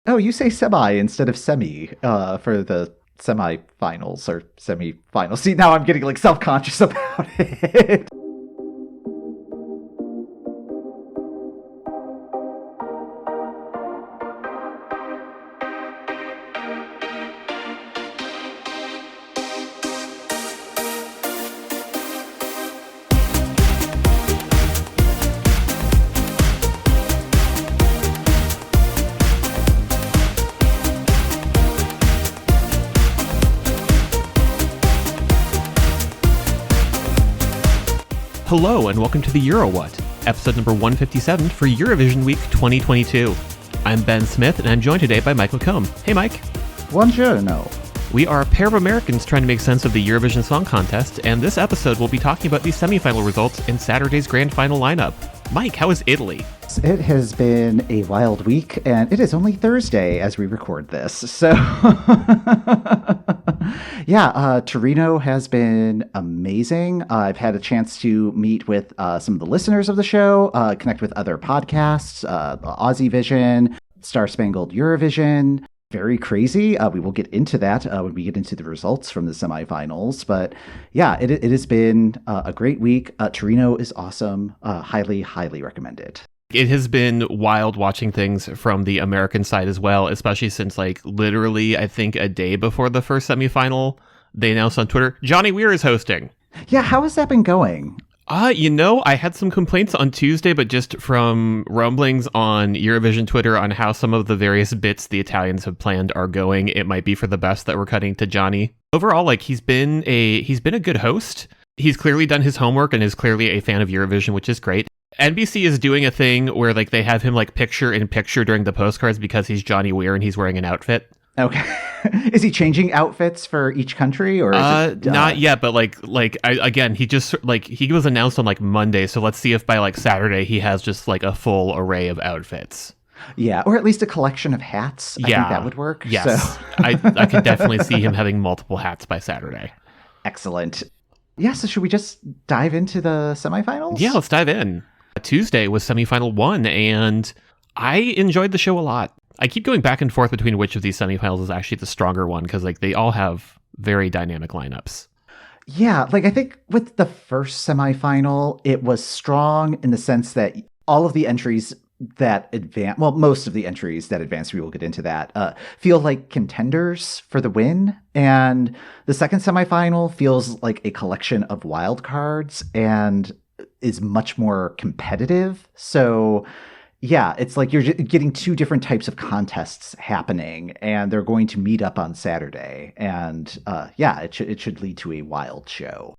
Oh, you say semi instead of semi for the semi-finals or semi-finals. See, now I'm getting like self-conscious about it. Hello and welcome to the Euro What, episode number 157 for Eurovision Week 2022. I'm Ben Smith and I'm joined today by Mike McComb. Hey Mike. Buongiorno. We are a pair of Americans trying to make sense of the Eurovision Song Contest, and this episode we'll be talking about the semi-final results in Saturday's grand final lineup. Mike, how is Italy? It has been a wild week, and it is only Thursday as we record this. So, yeah, Torino has been amazing. I've had a chance to meet with some of the listeners of the show, connect with other podcasts, Aussie Vision, Star Spangled Eurovision. Very crazy. We will get into that when we get into the results from the semifinals. But yeah, it has been a great week. Torino is awesome. Highly, highly recommend it. It has been wild watching things from the American side as well, especially since literally, I think a day before the first semifinal, they announced on Twitter, Johnny Weir is hosting. Yeah, how has that been going? I had some complaints on Tuesday, but just from rumblings on Eurovision Twitter on how some of the various bits the Italians have planned are going, it might be for the best that we're cutting to Johnny. Overall, he's been a good host. He's clearly done his homework and is clearly a fan of Eurovision, which is great. NBC is doing a thing where they have him picture in picture during the postcards because he's Johnny Weir and he's wearing an outfit. Okay. Is he changing outfits for each country, or is it not yet? But he was announced on Monday, so let's see if by Saturday he has just a full array of outfits. Yeah, or at least a collection of hats. I think that would work. Yes, so. I could definitely see him having multiple hats by Saturday. Excellent. Yeah, so should we just dive into the semifinals? Yeah, let's dive in. Tuesday was semifinal 1, and I enjoyed the show a lot. I keep going back and forth between which of these semifinals is actually the stronger one, because they all have very dynamic lineups. Yeah, I think with the first semifinal, it was strong in the sense that all of the entries that advance, well, most of the entries that advance, we will get into that, feel like contenders for the win. And the second semifinal feels like a collection of wild cards and is much more competitive. So yeah, it's you're getting two different types of contests happening, and they're going to meet up on Saturday. And it should lead to a wild show.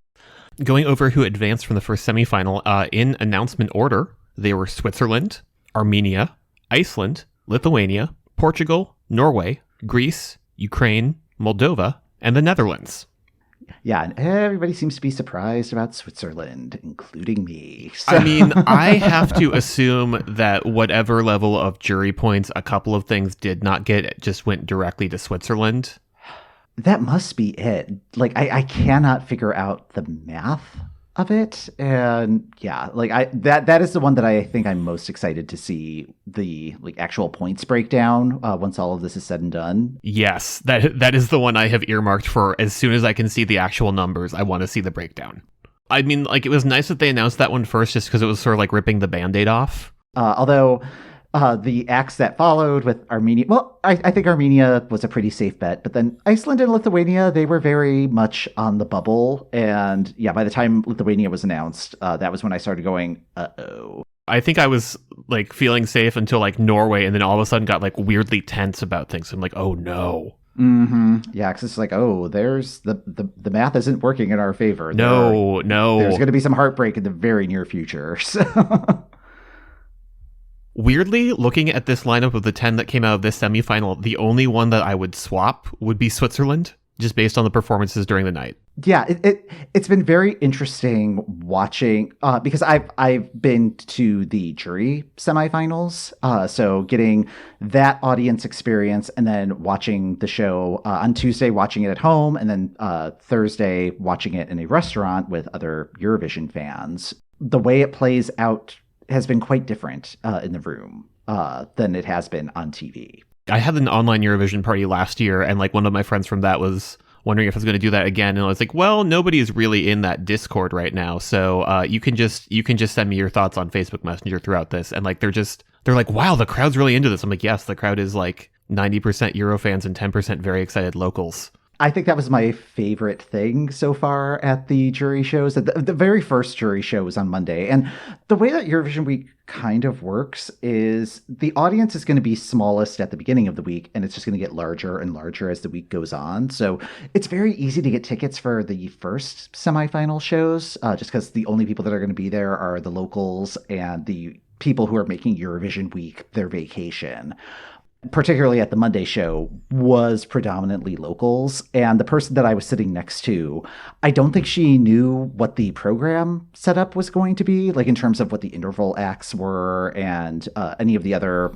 Going over who advanced from the first semifinal, in announcement order, they were Switzerland, Armenia, Iceland, Lithuania, Portugal, Norway, Greece, Ukraine, Moldova, and the Netherlands. Yeah, and everybody seems to be surprised about Switzerland, including me. So. I mean, I have to assume that whatever level of jury points a couple of things did not get, it just went directly to Switzerland. That must be it. I cannot figure out the math of it. And yeah, that is the one that I think I'm most excited to see the actual points breakdown once all of this is said and done. Yes, that is the one I have earmarked for. As soon as I can see the actual numbers, I want to see the breakdown. I mean, it was nice that they announced that one first just because it was sort of ripping the Band-Aid off. Although the acts that followed with Armenia, well, I think Armenia was a pretty safe bet, but then Iceland and Lithuania, they were very much on the bubble. And yeah, by the time Lithuania was announced, that was when I started going, uh-oh. I think I was feeling safe until Norway, and then all of a sudden got weirdly tense about things. I'm oh no. Mm-hmm. Yeah, because it's oh, there's the math isn't working in our favor. No. There's going to be some heartbreak in the very near future. So. Weirdly, looking at this lineup of the 10 that came out of this semifinal, the only one that I would swap would be Switzerland, just based on the performances during the night. Yeah, it's been very interesting watching because I've been to the jury semifinals, so getting that audience experience and then watching the show on Tuesday, watching it at home, and then Thursday watching it in a restaurant with other Eurovision fans. The way it plays out has been quite different in the room than it has been on TV. I had an online Eurovision party last year, and like one of my friends from that was wondering if I was going to do that again, and I was like, well, nobody is really in that Discord right now, so you can just send me your thoughts on Facebook Messenger throughout this, and like they're like, wow, the crowd's really into this. I'm like, yes, the crowd is like 90% Euro fans and 10% very excited locals. I think that was my favorite thing so far at the jury shows. The very first jury show was on Monday. And the way that Eurovision Week kind of works is the audience is going to be smallest at the beginning of the week, and it's just going to get larger and larger as the week goes on. So it's very easy to get tickets for the first semifinal shows, just because the only people that are going to be there are the locals and the people who are making Eurovision Week their vacation. Particularly at the Monday show, was predominantly locals. And the person that I was sitting next to, I don't think she knew what the program setup was going to be, like in terms of what the interval acts were and any of the other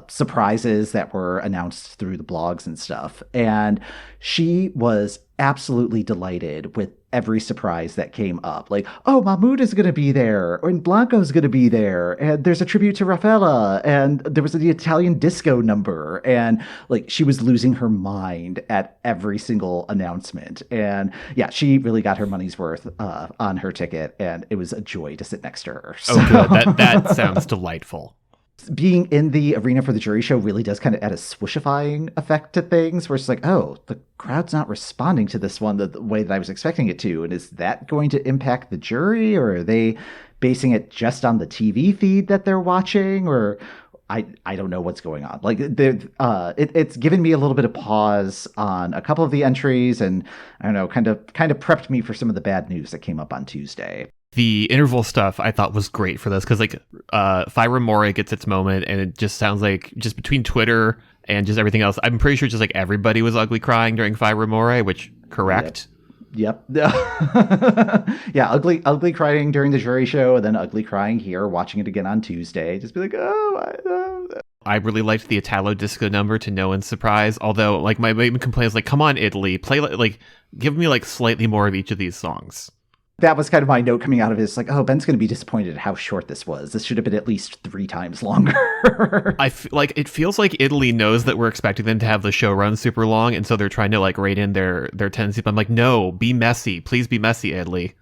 surprises that were announced through the blogs and stuff. And she was absolutely delighted with every surprise that came up. Like, oh, Mahmoud is going to be there, and Blanco's going to be there, and there's a tribute to Raffaella, and there was the Italian disco number, and like she was losing her mind at every single announcement. And yeah, she really got her money's worth on her ticket, and it was a joy to sit next to her. So. Oh, good. That sounds delightful. Being in the arena for the jury show really does kind of add a swooshifying effect to things where it's like, oh, the crowd's not responding to this one the way that I was expecting it to. And is that going to impact the jury, or are they basing it just on the TV feed that they're watching? Or I don't know what's going on. Like it's given me a little bit of pause on a couple of the entries, and I don't know, kind of prepped me for some of the bad news that came up on Tuesday. The interval stuff I thought was great for this, because like Fire More gets its moment, and it just sounds like just between Twitter and just everything else, I'm pretty sure just like everybody was ugly crying during Fire More, which correct. Yep. Yeah, ugly crying during the jury show, and then ugly crying here, watching it again on Tuesday. Just be like, I really liked the Italo disco number, to no one's surprise. Although, like, my main complaint is like, come on, Italy, play like give me like slightly more of each of these songs. That was kind of my note coming out of it. It's like, oh, Ben's going to be disappointed at how short this was. This should have been at least 3 times longer. It feels like Italy knows that we're expecting them to have the show run super long, and so they're trying to like rein in their tendency. But I'm like, no, be messy. Please be messy, Italy.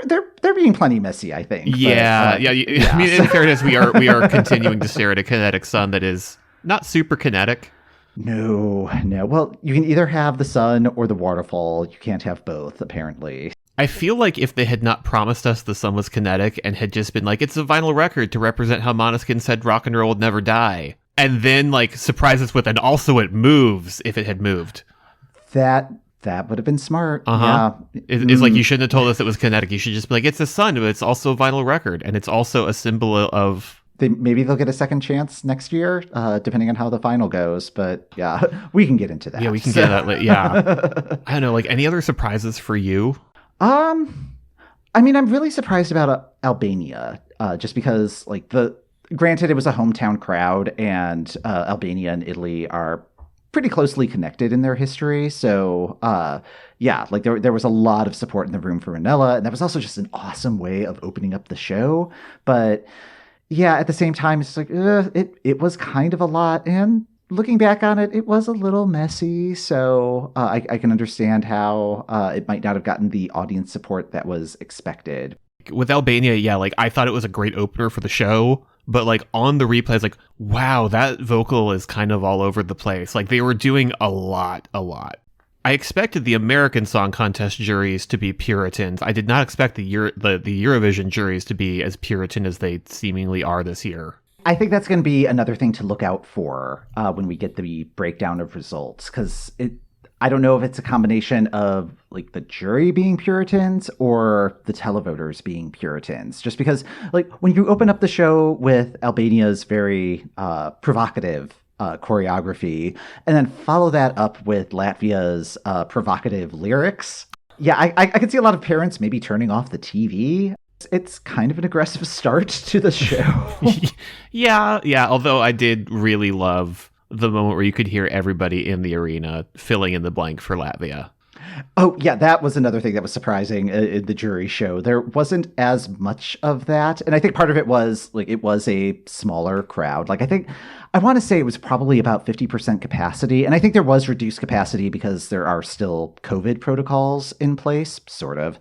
They're being plenty messy, I think. Yeah, yeah. I mean, in fairness, we are continuing to stare at a kinetic sun that is not super kinetic. No. Well, you can either have the sun or the waterfall. You can't have both, apparently. I feel like if they had not promised us the sun was kinetic and had just been like, it's a vinyl record to represent how Måneskin said rock and roll would never die, and then like surprise us with, and also it moves, if it had moved. That would have been smart. Yeah. It's like, you shouldn't have told us it was kinetic. You should just be like, it's a sun, but it's also a vinyl record, and it's also a symbol of... Maybe they'll get a second chance next year, depending on how the final goes. But yeah, we can get into that. Yeah, we can get that later. Yeah. I don't know, like any other surprises for you? I mean, I'm really surprised about Albania, just because, like, granted, it was a hometown crowd, and Albania and Italy are pretty closely connected in their history. So, yeah, like there was a lot of support in the room for Ranella, and that was also just an awesome way of opening up the show. But yeah, at the same time, it's like it was kind of a lot, and looking back on it, it was a little messy, so I can understand how it might not have gotten the audience support that was expected. With Albania, yeah, like I thought it was a great opener for the show, but like on the replays, like, wow, that vocal is kind of all over the place. Like they were doing a lot. I expected the American Song Contest juries to be Puritans. I did not expect the Eurovision juries to be as Puritan as they seemingly are this year. I think that's going to be another thing to look out for when we get the breakdown of results, because I don't know if it's a combination of like the jury being Puritans or the televoters being Puritans. Just because, like, when you open up the show with Albania's very provocative choreography, and then follow that up with Latvia's provocative lyrics, yeah, I could see a lot of parents maybe turning off the TV. It's kind of an aggressive start to the show. Yeah. Although I did really love the moment where you could hear everybody in the arena filling in the blank for Latvia. Oh, yeah, that was another thing that was surprising in the jury show. There wasn't as much of that. And I think part of it was like it was a smaller crowd. Like I want to say it was probably about 50% capacity. And I think there was reduced capacity because there are still COVID protocols in place, sort of.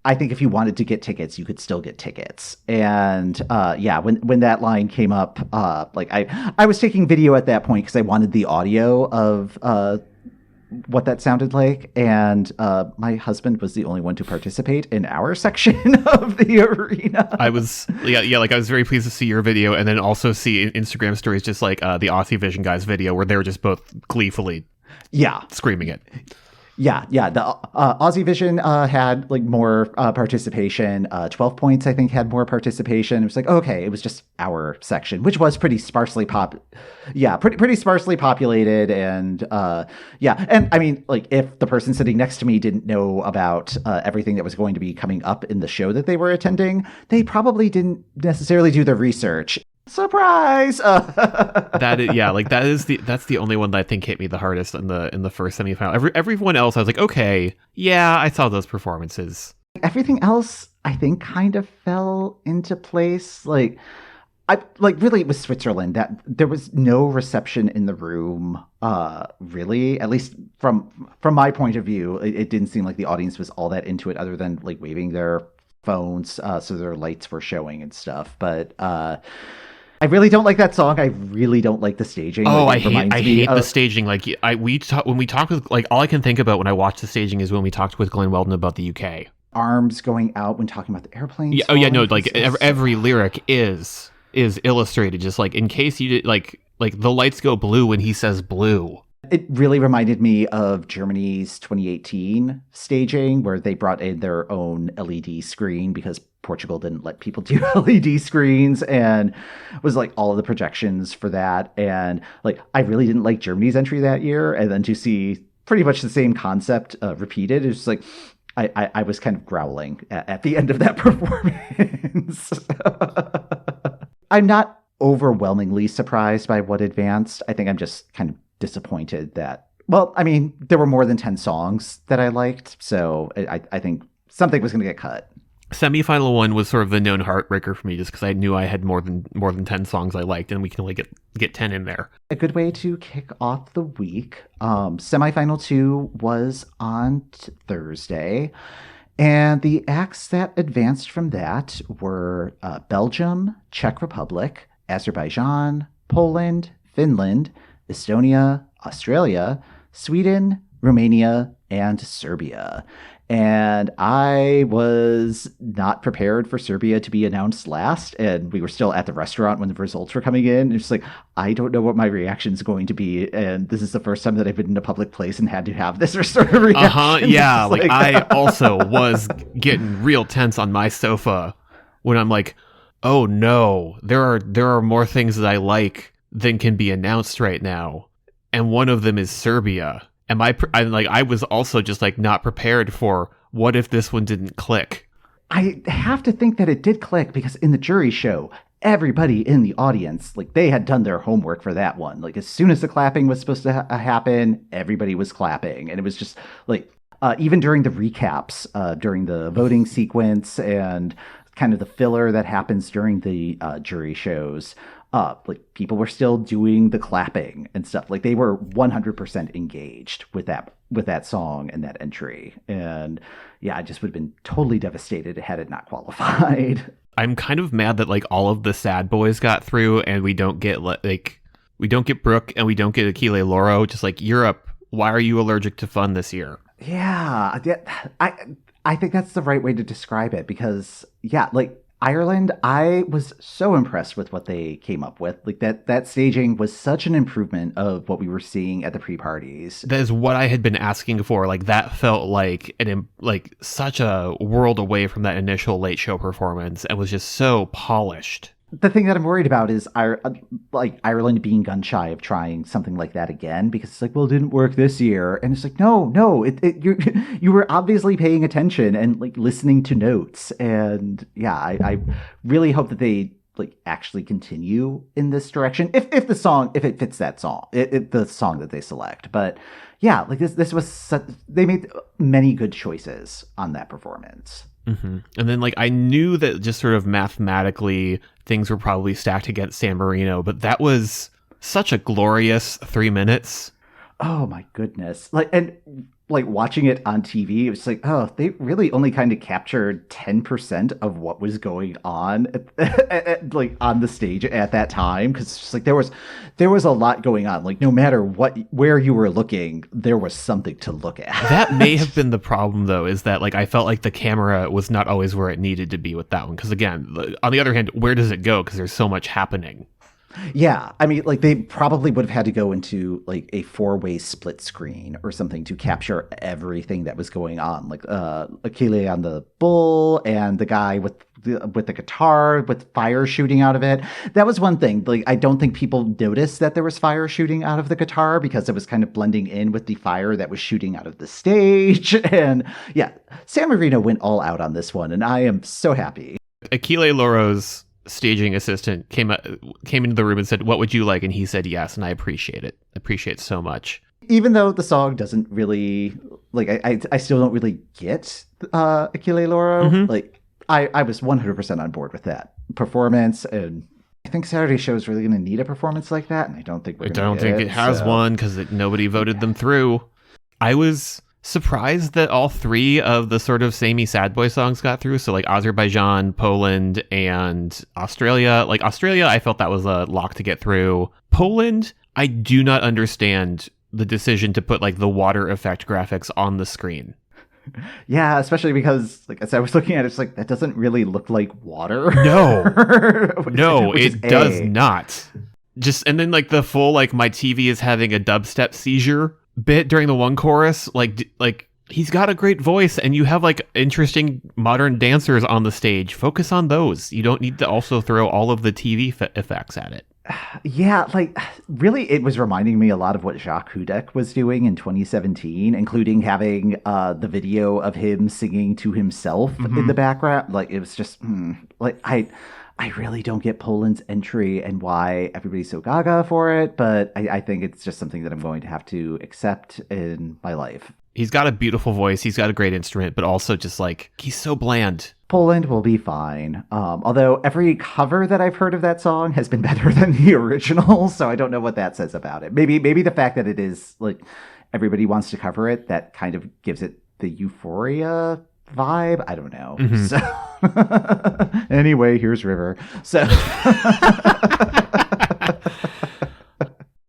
I think if you wanted to get tickets, you could still get tickets. And yeah, when that line came up, like I was taking video at that point because I wanted the audio of what that sounded like, and my husband was the only one to participate in our section of the arena. I was like I was very pleased to see your video, and then also see Instagram stories just like the Aussie Vision guys video where they were just both gleefully screaming it. Yeah. The Aussie Vision had like more participation. 12 Points, I think, had more participation. It was like, okay, it was just our section, which was pretty sparsely pretty sparsely populated. And and I mean, like, if the person sitting next to me didn't know about everything that was going to be coming up in the show that they were attending, they probably didn't necessarily do their research. Surprise! That's the only one that I think hit me the hardest in the first semifinal. Everyone else, I was like, okay, yeah, I saw those performances. Everything else, I think, kind of fell into place. Like really, it was Switzerland that there was no reception in the room. Really, at least from my point of view, it didn't seem like the audience was all that into it, other than like waving their phones, so their lights were showing and stuff. But I really don't like that song. I really don't like the staging. Oh, I hate the staging. Like when we talked with, like, all I can think about when I watch the staging is when we talked with Glenn Weldon about the UK. Arms going out when talking about the airplane. Yeah, like every lyric is illustrated, just like in case you did, like the lights go blue when he says blue. It really reminded me of Germany's 2018 staging, where they brought in their own LED screen because Portugal didn't let people do LED screens, and was like all of the projections for that. And like, I really didn't like Germany's entry that year. And then to see pretty much the same concept repeated, it's just like, I was kind of growling at the end of that performance. I'm not overwhelmingly surprised by what advanced. I think I'm just kind of disappointed that, well, I mean, there were more than 10 songs that I liked, so I think something was going to get cut. Semi-final one was sort of the known heartbreaker for me, just because I knew I had more than 10 songs I liked, and we can only get 10 in there. A good way to kick off the week. Semi-final 2 was on Thursday, and the acts that advanced from that were Belgium, Czech Republic, Azerbaijan, Poland, Finland, Estonia, Australia, Sweden, Romania, and Serbia. And I was not prepared for Serbia to be announced last, and we were still at the restaurant when the results were coming in. It's like, I don't know what my reaction is going to be, and this is the first time that I've been in a public place and had to have this sort of reaction. Yeah, like I also was getting real tense on my sofa when I'm like, oh no, there are more things that I like than can be announced right now, and one of them is Serbia. And I was also just like not prepared for what if this one didn't click. I have to think that it did click, because in the jury show, everybody in the audience, like, they had done their homework for that one. Like, as soon as the clapping was supposed to happen, everybody was clapping, and it was just like, even during the recaps, during the voting sequence and kind of the filler that happens during the jury shows, like, people were still doing the clapping and stuff. Like, they were 100% engaged with that song and that entry. And yeah, I just would have been totally devastated had it not qualified. I'm kind of mad that like all of the sad boys got through, and we don't get Brooke and we don't get Achille Lauro. Just like, Europe, why are you allergic to fun this year? Yeah, I think that's the right way to describe it, because yeah, like, Ireland, I was so impressed with what they came up with. Like, that staging was such an improvement of what we were seeing at the pre-parties. That is what I had been asking for. Like, that felt like such a world away from that initial late show performance, and was just so polished. The thing that I'm worried about is Ireland being gun shy of trying something like that again, because it's like, well, it didn't work this year, and it's like, no, you were obviously paying attention and like listening to notes, and yeah, I really hope that they like actually continue in this direction if it fits that song, the song that they select. But yeah, like this was they made many good choices on that performance. Mm-hmm. And then like I knew that just sort of mathematically things were probably stacked against San Marino, but that was such a glorious 3 minutes. Oh my goodness. Like watching it on TV, it was like, oh, they really only kind of captured 10% of what was going on like on the stage at that time. Cause it's just like there was a lot going on. Like no matter where you were looking, there was something to look at. That may have been the problem though, is that like I felt like the camera was not always where it needed to be with that one. Cause again, on the other hand, where does it go? Cause there's so much happening. Yeah, I mean, like they probably would have had to go into like a 4-way split screen or something to capture everything that was going on, like Achille on the bull and the guy with the guitar with fire shooting out of it. That was one thing. Like I don't think people noticed that there was fire shooting out of the guitar because it was kind of blending in with the fire that was shooting out of the stage. And yeah, San Marino went all out on this one, and I am so happy. Achille Laura's staging assistant came into the room and said, "What would you like?" And he said yes, and I appreciate it. I appreciate it so much. Even though the song doesn't really like, I still don't really get Achille Lauro. Mm-hmm. Like I was 100% on board with that performance, and I think Saturday Show is really going to need a performance like that, and I don't think it has one because nobody voted them through. I was surprised that all three of the sort of samey sad boy songs got through. So like Azerbaijan, Poland, and Australia. Like Australia, I felt that was a lock to get through. Poland, I do not understand the decision to put like the water effect graphics on the screen. Yeah, especially because like as I was looking at it, it's like that doesn't really look like water. No, it does not. Just and then like the full like my TV is having a dubstep seizure bit during the one chorus, like he's got a great voice and you have like interesting modern dancers on the stage. Focus on those. You don't need to also throw all of the TV effects at it. Yeah, like really it was reminding me a lot of what Jacques Hudek was doing in 2017, including having the video of him singing to himself in the background. Like it was just like I really don't get Poland's entry and why everybody's so gaga for it, but I think it's just something that I'm going to have to accept in my life. He's got a beautiful voice. He's got a great instrument, but also just like, he's so bland. Poland will be fine. Although every cover that I've heard of that song has been better than the original, so I don't know what that says about it. Maybe the fact that it is like everybody wants to cover it, that kind of gives it the Euphoria vibe. I don't know. So anyway, here's River. So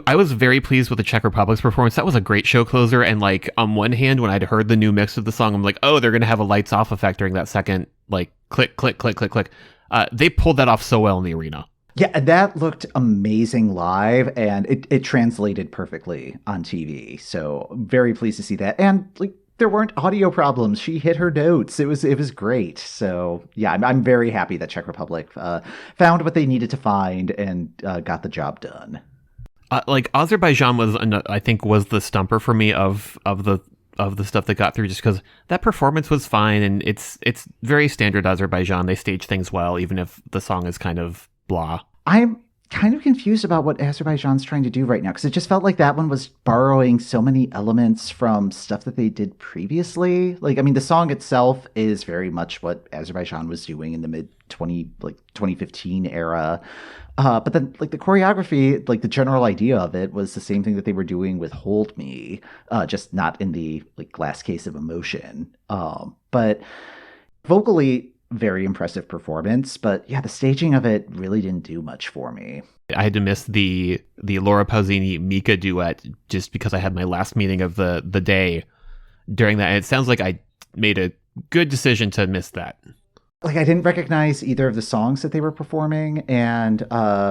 I was very pleased with the Czech Republic's performance. That was a great show closer. And like on one hand, when I'd heard the new mix of the song, I'm like, oh, they're going to have a lights off effect during that second, like click, click, click, click, click. They pulled that off so well in the arena. Yeah, that looked amazing live, and it translated perfectly on TV. So very pleased to see that. And like, there weren't audio problems. She hit her notes. It was great. So yeah, I'm very happy that Czech Republic found what they needed to find and got the job done. Like Azerbaijan was the stumper for me of the stuff that got through, just because that performance was fine and it's very standard Azerbaijan. They stage things well, even if the song is kind of blah. I'm kind of confused about what Azerbaijan's trying to do right now, because it just felt like that one was borrowing so many elements from stuff that they did previously. Like, I mean, the song itself is very much what Azerbaijan was doing in the mid 2015 era. But then, like, the choreography, like, the general idea of it was the same thing that they were doing with Hold Me, just not in the, like, glass case of emotion. But vocally, very impressive performance. But, yeah, the staging of it really didn't do much for me. I had to miss the Laura Pausini-Mika duet just because I had my last meeting of the day during that. And it sounds like I made a good decision to miss that. Like, I didn't recognize either of the songs that they were performing, and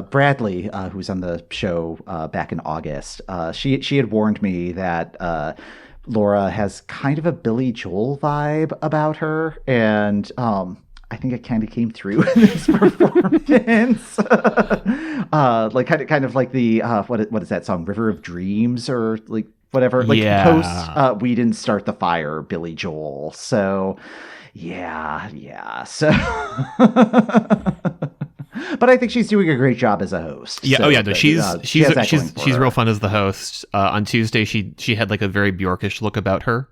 Bradley, who was on the show back in August, she had warned me that Laura has kind of a Billy Joel vibe about her, and I think it kind of came through in this performance. Like kind of like the what is that song, River of Dreams, or like whatever, like post We Didn't Start the Fire, Billy Joel. So. Yeah. So But I think she's doing a great job as a host. Yeah. So, Oh yeah. No, she's her. real fun as the host. On Tuesday, she had like a very Bjorkish look about her,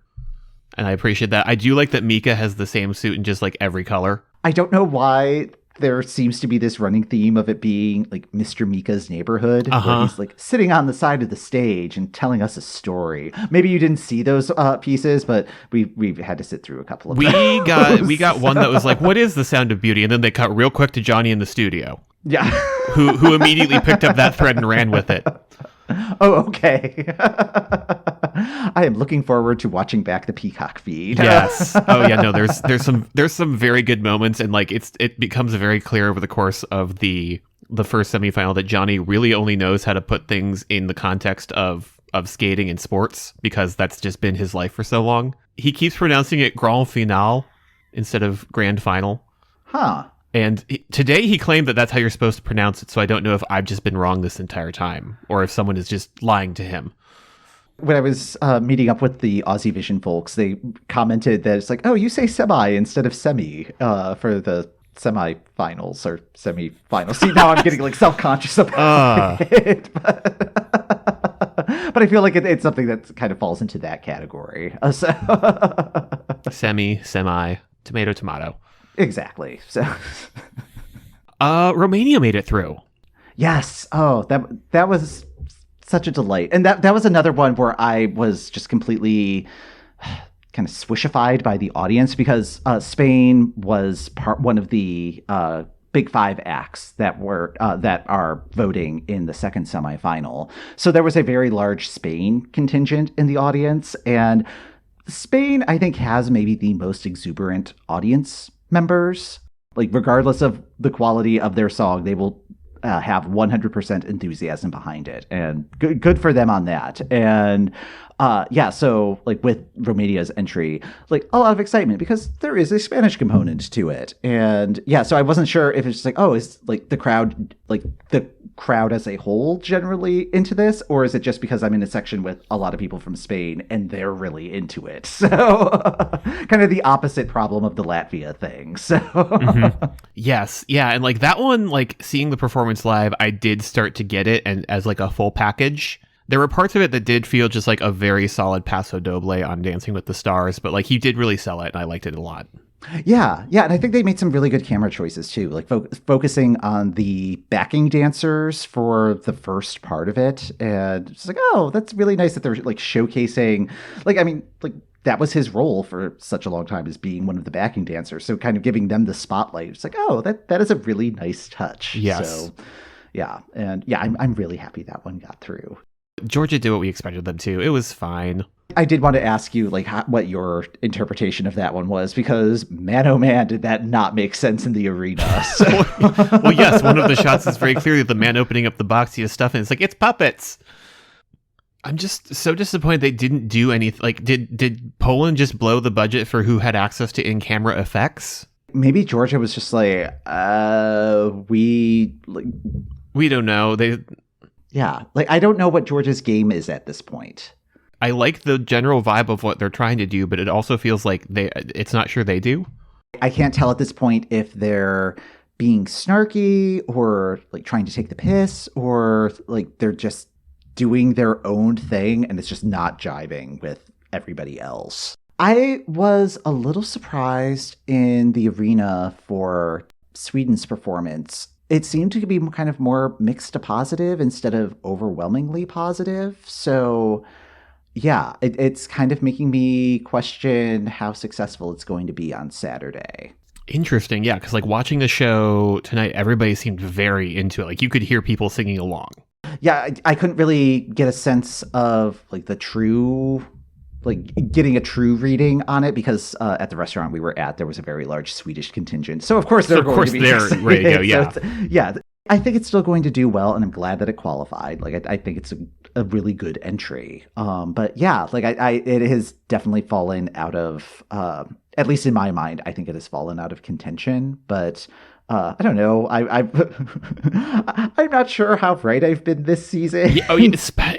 and I appreciate that. I do like that Mika has the same suit in just like every color. I don't know why there seems to be this running theme of it being like Mr. Mika's neighborhood, where he's like sitting on the side of the stage and telling us a story. Maybe you didn't see those pieces, but we've had to sit through a couple of those. We got one that was like, "What is the sound of beauty?" And then they cut real quick to Johnny in the studio. Yeah, who immediately picked up that thread and ran with it. Oh, okay. I am looking forward to watching back the Peacock feed. Yes. Oh, yeah. No. There's some very good moments, and like it becomes very clear over the course of the first semifinal that Johnny really only knows how to put things in the context of skating and sports, because that's just been his life for so long. He keeps pronouncing it grand finale instead of grand final. Huh. And today he claimed that that's how you're supposed to pronounce it, so I don't know if I've just been wrong this entire time, or if someone is just lying to him. When I was meeting up with the Aussie Vision folks, they commented that it's like, oh, you say semi instead of semi for the semi-finals or semi-finals. See, now I'm getting like self-conscious about it. But I feel like it's something that kind of falls into that category. Semi, tomato. Exactly. So, Romania made it through. Yes. Oh, that was such a delight, and that was another one where I was just completely kind of swishified by the audience, because Spain was one of the Big Five acts that are voting in the second semifinal. So there was a very large Spain contingent in the audience, and Spain, I think, has maybe the most exuberant audience members. Like, regardless of the quality of their song, they will have 100% enthusiasm behind it, and good for them on that. And so like with Romania's entry, like a lot of excitement, because there is a Spanish component to it. And so I wasn't sure if it's just like, oh, is like the crowd as a whole generally into this, or is it just because I'm in a section with a lot of people from Spain and they're really into it? So kind of the opposite problem of the Latvia thing. So Yes. Yeah. And like that one, like seeing the performance live, I did start to get it, and as like a full package. There were parts of it that did feel just like a very solid paso doble on Dancing with the Stars, but like he did really sell it, and I liked it a lot. Yeah, and I think they made some really good camera choices too, like focusing on the backing dancers for the first part of it, and it's like, oh, that's really nice that they're like showcasing, like, I mean, like that was his role for such a long time, as being one of the backing dancers, so kind of giving them the spotlight. It's like, oh, that is a really nice touch. Yes. So yeah, and yeah, I'm really happy that one got through. Georgia did what we expected them to. It was fine. I did want to ask you, like, what your interpretation of that one was, because man, oh man, did that not make sense in the arena. So. Well, yes, one of the shots is very clearly the man opening up the box he has stuff in. It's like, it's puppets. I'm just so disappointed they didn't do anything. Like, did Poland just blow the budget for who had access to in-camera effects? Maybe Georgia was just like, we don't know. Yeah, like, I don't know what Georgia's game is at this point. I like the general vibe of what they're trying to do, but it also feels like it's not sure they do. I can't tell at this point if they're being snarky or like trying to take the piss, or like they're just doing their own thing and it's just not jiving with everybody else. I was a little surprised in the arena for Sweden's performance. It seemed to be kind of more mixed to positive instead of overwhelmingly positive. So yeah, it's kind of making me question how successful it's going to be on Saturday. Interesting. Yeah, because like watching the show tonight, everybody seemed very into it. Like you could hear people singing along. Yeah, I couldn't really get a sense of like the true, like getting a true reading on it, because at the restaurant we were at, there was a very large Swedish contingent. So of course they're going to be ready to go. Yeah. So yeah. I think it's still going to do well, and I'm glad that it qualified. Like, I think it's a really good entry. But yeah, like it has definitely fallen out of, at least in my mind, I think it has fallen out of contention. But I don't know. I'm not sure how right I've been this season. Yeah,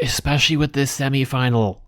especially with this semifinal.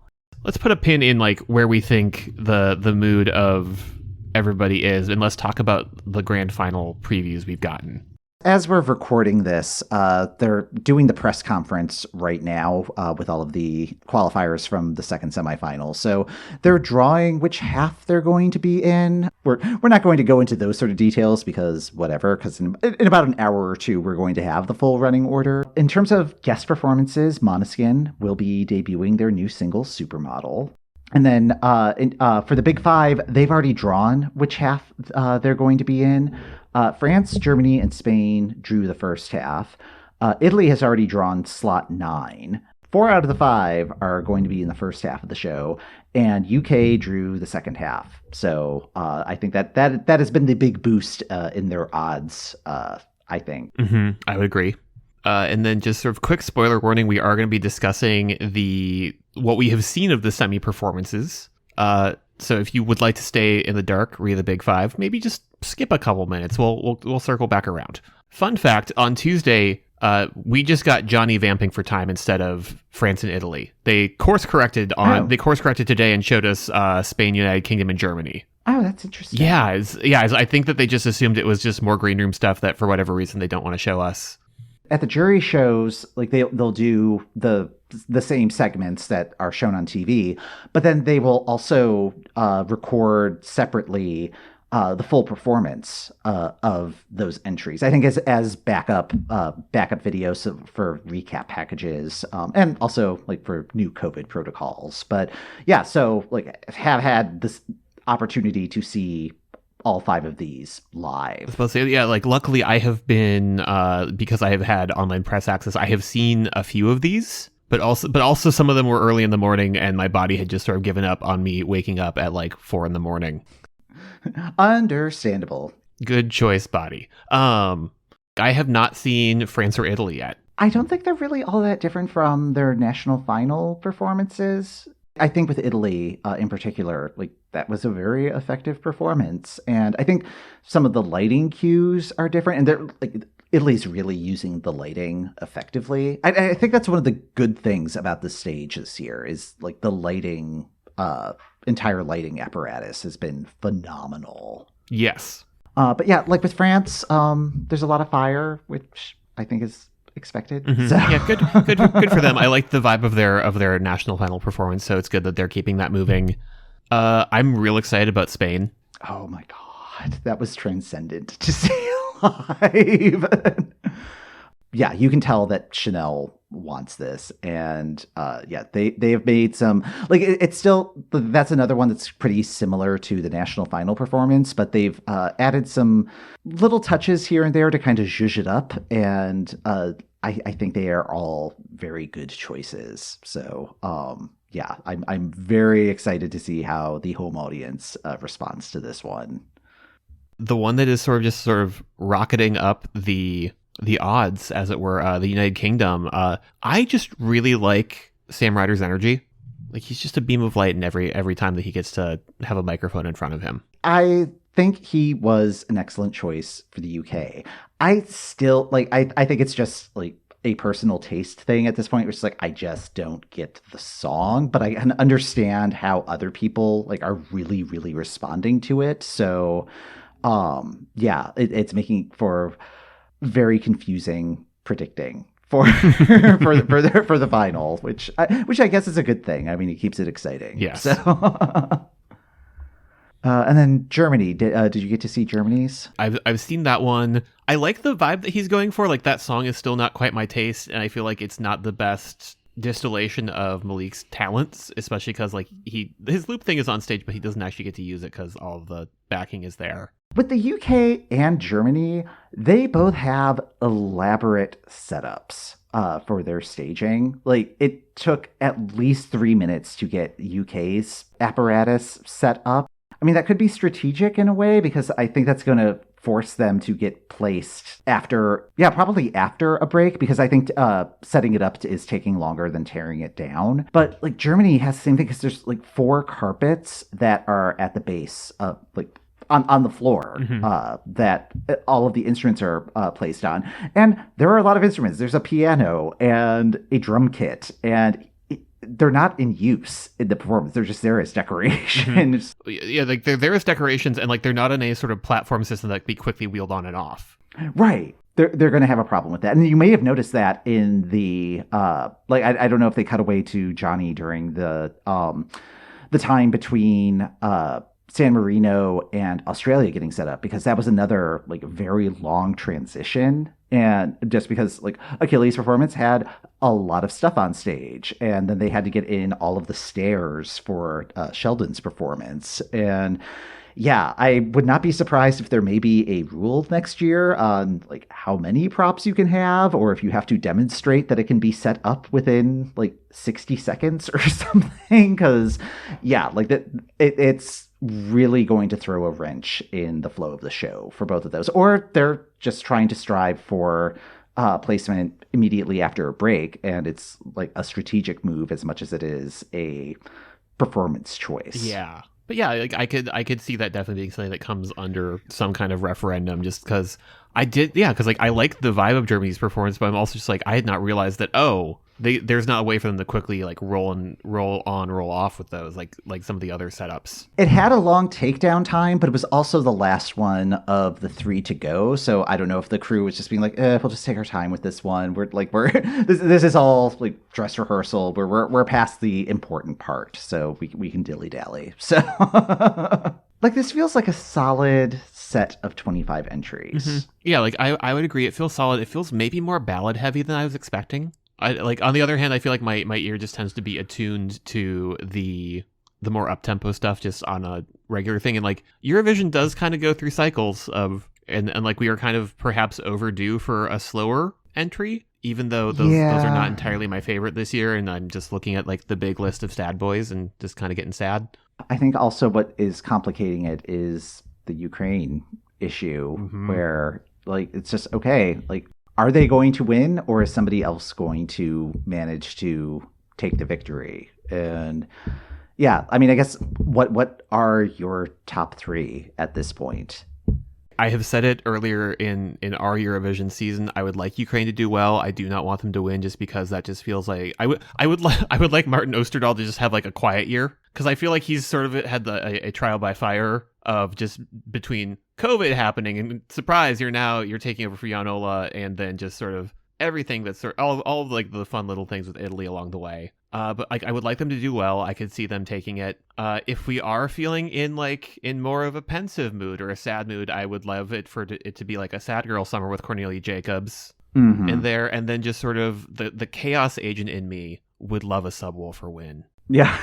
Let's put a pin in like where we think the mood of everybody is, and let's talk about the grand final previews we've gotten. As we're recording this, they're doing the press conference right now with all of the qualifiers from the second semifinal. So they're drawing which half they're going to be in. We're not going to go into those sort of details because whatever, because in about an hour or two, we're going to have the full running order. In terms of guest performances, Måneskin will be debuting their new single, Supermodel. And then for the Big Five, they've already drawn which half they're going to be in. France, Germany, and Spain drew the first half. Italy has already drawn slot 9. 4 out of the 5 are going to be in the first half of the show, and UK drew the second half. So I think that has been the big boost in their odds, I think. Mm-hmm. I would agree. And then just sort of quick spoiler warning, we are going to be discussing what we have seen of the semi-performances. So if you would like to stay in the dark, read the Big Five, maybe just skip a couple minutes. We'll circle back around. Fun fact, on Tuesday, we just got Johnny vamping for time instead of France and Italy. They course corrected today and showed us Spain, United Kingdom, and Germany. Oh, that's interesting. Yeah, I think that they just assumed it was just more green room stuff that for whatever reason they don't want to show us. At the jury shows, like they'll do the same segments that are shown on TV, but then they will also record separately the full performance of those entries. I think as backup videos for recap packages, and also like for new COVID protocols. But yeah, so like have had this opportunity to see all 5 of these live. I was supposed to say, yeah, like luckily I have been because I have had online press access, I have seen a few of these, but also some of them were early in the morning and my body had just sort of given up on me waking up at like 4 a.m. Understandable. Good choice, body. I have not seen France or Italy yet. I don't think they're really all that different from their national final performances. I think with Italy in particular, like that was a very effective performance. And I think some of the lighting cues are different. And they're like Italy's really using the lighting effectively. I think that's one of the good things about the stage this year is like the lighting, entire lighting apparatus has been phenomenal. Yes. But yeah, like with France, there's a lot of fire, which I think is expected. Mm-hmm. So. Yeah, good for them. I like the vibe of their national final performance, so it's good that they're keeping that moving. I'm real excited about Spain. Oh my god, that was transcendent to see live. Yeah, you can tell that Chanel wants this, and yeah, they have made some like it's still that's another one that's pretty similar to the national final performance, but they've added some little touches here and there to kind of zhuzh it up, and I think they are all very good choices. So yeah, I'm very excited to see how the home audience responds to this one. The one that is sort of rocketing up the odds, as it were, the United Kingdom. I just really like Sam Ryder's energy. Like he's just a beam of light in every time that he gets to have a microphone in front of him. I think he was an excellent choice for the UK. I still like. I think it's just like a personal taste thing at this point, which is like I just don't get the song, but I can understand how other people like are really, really responding to it. So, yeah, it's making for very confusing predicting for the final, which I guess is a good thing. I mean, it keeps it exciting. Yes. So. And then Germany. Did you get to see Germany's? I've seen that one. I like the vibe that he's going for. Like that song is still not quite my taste, and I feel like it's not the best distillation of Malik's talents, especially because like his loop thing is on stage, but he doesn't actually get to use it because all of the backing is there. With the UK and Germany, they both have elaborate setups for their staging. Like it took at least 3 minutes to get UK's apparatus set up. I mean, that could be strategic in a way because I think that's going to force them to get placed probably after a break, because I think setting it up is taking longer than tearing it down. But like Germany has the same thing because there's like 4 carpets that are at the base of like on the floor, mm-hmm. That all of the instruments are placed on. And there are a lot of instruments. There's a piano and a drum kit, and they're not in use in the performance. They're just there as decorations. Mm-hmm. Yeah, like they're there as decorations, and like they're not in a sort of platform system that can be quickly wheeled on and off. Right. they're going to have a problem with that. And you may have noticed that in the I don't know if they cut away to Johnny during the time between San Marino and Australia getting set up, because that was another like very long transition. And just because like Achilles' performance had a lot of stuff on stage, and then they had to get in all of the stairs for Sheldon's performance. And yeah, I would not be surprised if there may be a rule next year on like how many props you can have, or if you have to demonstrate that it can be set up within like 60 seconds or something. Because yeah, like it's really going to throw a wrench in the flow of the show for both of those. Or they're just trying to strive for placement immediately after a break, and it's like a strategic move as much as it is a performance choice. Yeah. But yeah, like I could see that definitely being something that comes under some kind of referendum, just because because like I like the vibe of Germany's performance, but I'm also just like, I had not realized that there's not a way for them to quickly like roll on, roll off with those like some of the other setups. It had a long takedown time, but it was also the last one of the 3 to go. So I don't know if the crew was just being like, we'll just take our time with this one. We're this is all like dress rehearsal. We're past the important part, so we can dilly dally. So like this feels like a solid set of 25 entries. Mm-hmm. Yeah, like I would agree. It feels solid. It feels maybe more ballad heavy than I was expecting. I like, on the other hand, I feel like my ear just tends to be attuned to the more up-tempo stuff just on a regular thing. And like Eurovision does kind of go through cycles of, and like we are kind of perhaps overdue for a slower entry, even though those are not entirely my favorite this year. And I'm just looking at like the big list of sad boys and just kind of getting sad. I think also what is complicating it is the Ukraine issue, where like it's just okay, like are they going to win, or is somebody else going to manage to take the victory? And yeah, I mean, I guess what are your top 3 at this point? I have said it earlier in our Eurovision season. I would like Ukraine to do well. I do not want them to win, just because that just feels like I would like Martin Osterdahl to just have like a quiet year, because I feel like he's sort of had a trial by fire of just between COVID happening and surprise, you're taking over for Jan Ola, and then just sort of everything that's all of like the fun little things with Italy along the way. But like I would like them to do well. I could see them taking it. If we are feeling in more of a pensive mood or a sad mood, I would love it for it to be like a sad girl summer with Cornelia Jacobs in there, and then just sort of the chaos agent in me would love a subwoofer win. Yeah.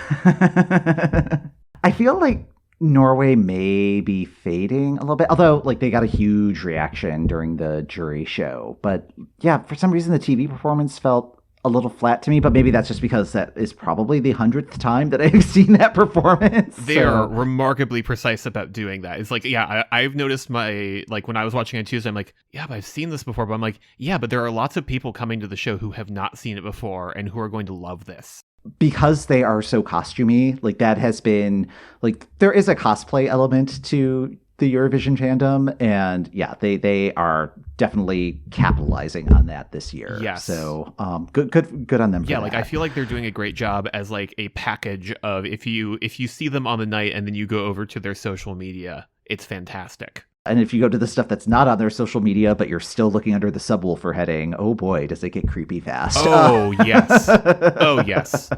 I feel like Norway may be fading a little bit, although like they got a huge reaction during the jury show. But yeah, for some reason the TV performance felt a little flat to me, but maybe that's just because that is probably the 100th time that I've seen that performance. They are remarkably precise about doing that. It's like, yeah, I've noticed like when I was watching on Tuesday, I'm like, yeah, but I've seen this before. But I'm like, yeah, but there are lots of people coming to the show who have not seen it before and who are going to love this. Because they are so costumey, like that has been like, there is a cosplay element to the Eurovision fandom, and yeah, they are definitely capitalizing on that this year. Yes. So good on them for yeah, that. like I feel like they're doing a great job as like a package of, if you see them on the night and then you go over to their social media, it's fantastic. And if you go to the stuff that's not on their social media, but you're still looking under the subwoofer heading, oh boy, does it get creepy fast. Oh, yes. Oh, yes.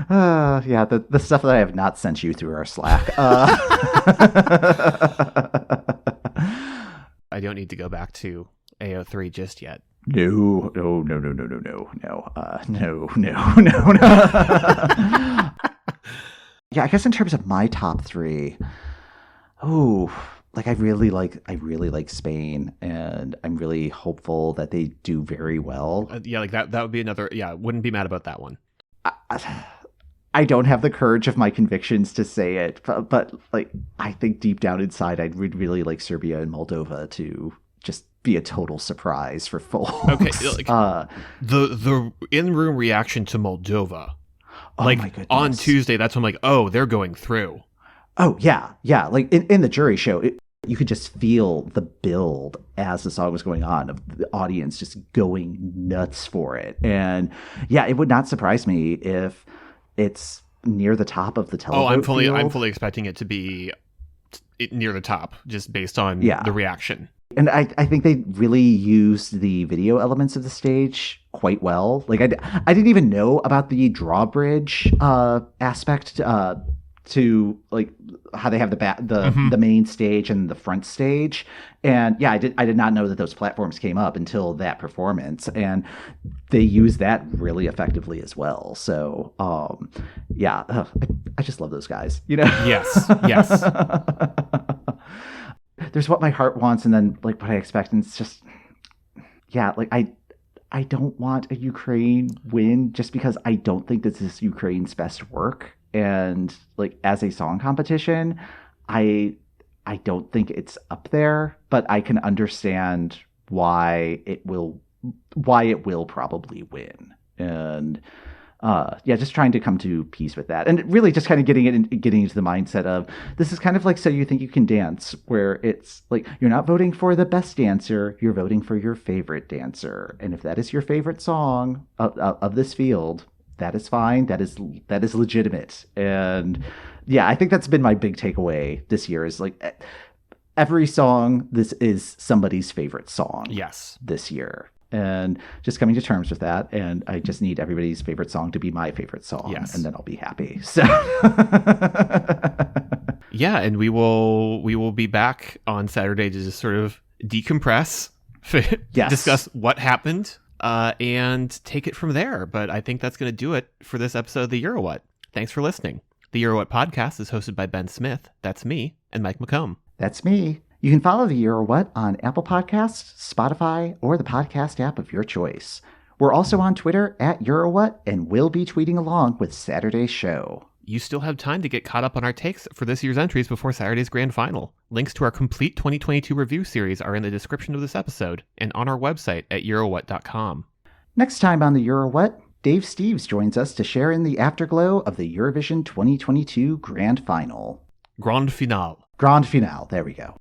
Yeah, the stuff that I have not sent you through our Slack. I don't need to go back to AO3 just yet. No. Yeah, I guess in terms of my top 3, like I really like Spain, and I'm really hopeful that they do very well. Yeah, like that would be another. Yeah, wouldn't be mad about that one. I don't have the courage of my convictions to say it, but like I think deep down inside, I'd really like Serbia and Moldova to just be a total surprise for folks. Okay, like, the in-room reaction to Moldova, like my goodness. On Tuesday, that's when I'm like, oh, they're going through. Oh yeah, like in the jury show, you could just feel the build as the song was going on of the audience just going nuts for it. And yeah, it would not surprise me if it's near the top of the televote I'm fully expecting it to be near the top, just based on the reaction. And I think they really used the video elements of the stage quite well. Like I didn't even know about the drawbridge aspect to like how they have the main stage and the front stage. And yeah, I did not know that those platforms came up until that performance, and they use that really effectively as well. So yeah, I just love those guys, you know. Yes. There's what my heart wants, and then like what I expect, and it's just, yeah, like I don't want a Ukraine win just because I don't think this is Ukraine's best work. And like as a song competition, I don't think it's up there, but I can understand why it will probably win. And yeah, just trying to come to peace with that, and really just kind of getting into the mindset of this is kind of like So You Think You Can Dance, where it's like you're not voting for the best dancer, you're voting for your favorite dancer, and if that is your favorite song of this field, that is fine. That is legitimate. And yeah, I think that's been my big takeaway this year is like every song, this is somebody's favorite song. Yes. This year. And just coming to terms with that. And I just need everybody's favorite song to be my favorite song. Yes. And then I'll be happy. So yeah, and we will be back on Saturday to just sort of decompress, yes. discuss what happened, and take it from there. But I think that's going to do it for this episode of the Euro What. Thanks for listening. The Euro What podcast is hosted by Ben Smith, that's me, and Mike McComb. That's me. You can follow the Euro What on Apple Podcasts, Spotify, or the podcast app of your choice. We're also on Twitter at EuroWhat, and we'll be tweeting along with Saturday's show. You still have time to get caught up on our takes for this year's entries before Saturday's grand final. Links to our complete 2022 review series are in the description of this episode and on our website at eurowhat.com. Next time on the Euro What, Dave Steves joins us to share in the afterglow of the Eurovision 2022 grand final. Grand finale. Grand finale, there we go.